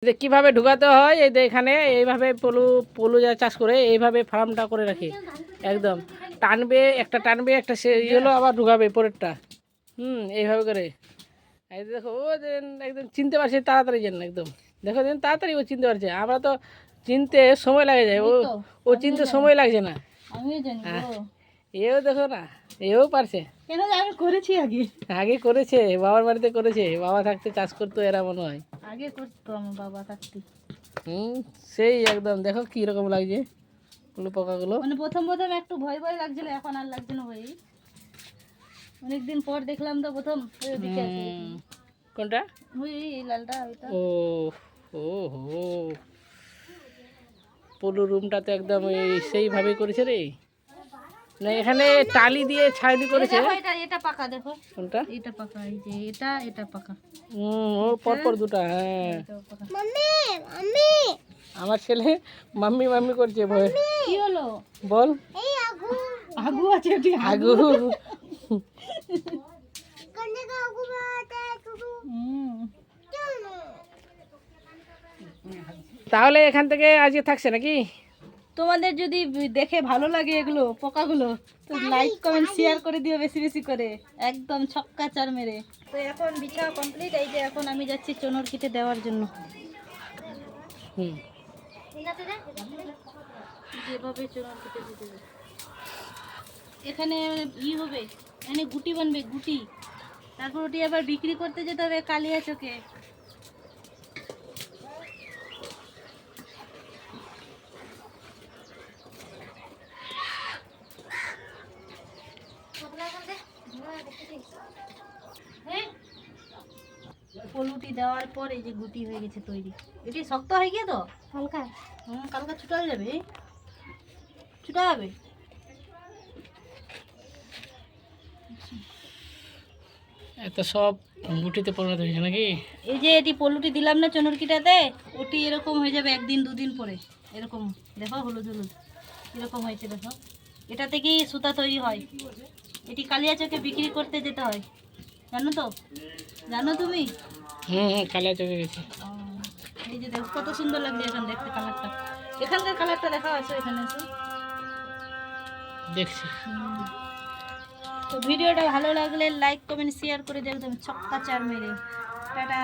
যে কিভাবে ঢুকাতে হয় এই যে এখানে এইভাবে পলু যা চাষ করে এইভাবে ফার্মটা করে রাখি একদম টানবে একটা সে হলো আবার ঢুকাবে পরেরটা এইভাবে করে এই দেখো ও একদম চিনতে পারছে তাড়াতাড়ি যেন একদম দেখো যেন তাড়াতাড়ি ও চিনতে পারছে আমরা তো চিনতে সময় লাগে যায় ও চিনতে সময় লাগছে না এও দেখো না এও পারছে কেন আমি করেছি আগে করেছে বাবার বাড়িতে করেছে বাবা থাকতে চাষ করতো এরা মনে হয় আগে করতো আমার বাবা থাকতে সেই একদম দেখো কি রকম লাগছে পোকাগুলো মানে প্রথম একটু ভয় ভয় লাগছিল এখন আর লাগছে না ভাই অনেকদিন পর দেখলাম তো প্রথম কোনটা ওই লালটা ওইটা ও ও হো পলু রুমটা তো একদম সেইভাবে করেছে রে না এখানে টালি দিয়ে ছাইনি করেছে এটা পাকা দেখো কোনটা এটা পাকা এই যে এটা পাকা ও পরপর দুটো হ্যাঁ মাম্মি মাম্মি আমার ছেলে মাম্মি মাম্মি করছে ভয় কি হলো বল এই আগু আছে ওটি আগু কন্নে আগু বাতে শুধু তাহলে এখান থেকে আজকে থাকছে নাকি তোমাদের যদি দেখে ভালো লাগে এগুলো পোকাগুলো তো লাইক কমেন্ট শেয়ার করে দিও বেশি বেশি করে একদম ছক্কা চার মেরে তো এখন বিছা কমপ্লিট এই যে এখন আমি যাচ্ছি চনর কিটে দেওয়ার জন্য যেভাবে চনর কিটে দিতে হবে এখানে হবে এখানে গুটি বানবে গুটি তারপর ওটি আবার বিক্রি করতে যেতে হবে কালিয়া চকে পলুটি দেওয়ার পর এই যে গুটি হয়ে গেছে তৈরি এটি শক্ত হয়ে গিয়ে তো হালকা কালকা ছুটা যাবে ছুটা হবে এত সব গুটিতে পরিণত হয়েছে নাকি এই যে এটি পলুটি দিলাম না চনরকিটাতে ওটি এরকম হয়ে যাবে একদিন দুদিন পরে এরকম দেখো হলুদ হলুদ এরকম হয়েছে দেখো এটা থেকেই সুতা তৈরি হয় এটি কালিয়া চকে বিক্রি করতে যেতে হয় জানো তো জানো তুমি কালিয়া চকে গেছে এই যে দেখো কত সুন্দর লাগছে এখন দেখতে কালারটা এখানকার কালারটা দেখা আছে এখানে আছে দেখছি তো ভিডিওটা ভালো লাগলে লাইক কমেন্ট শেয়ার করে দেবেন ছক্কা চার মেরে টাটা।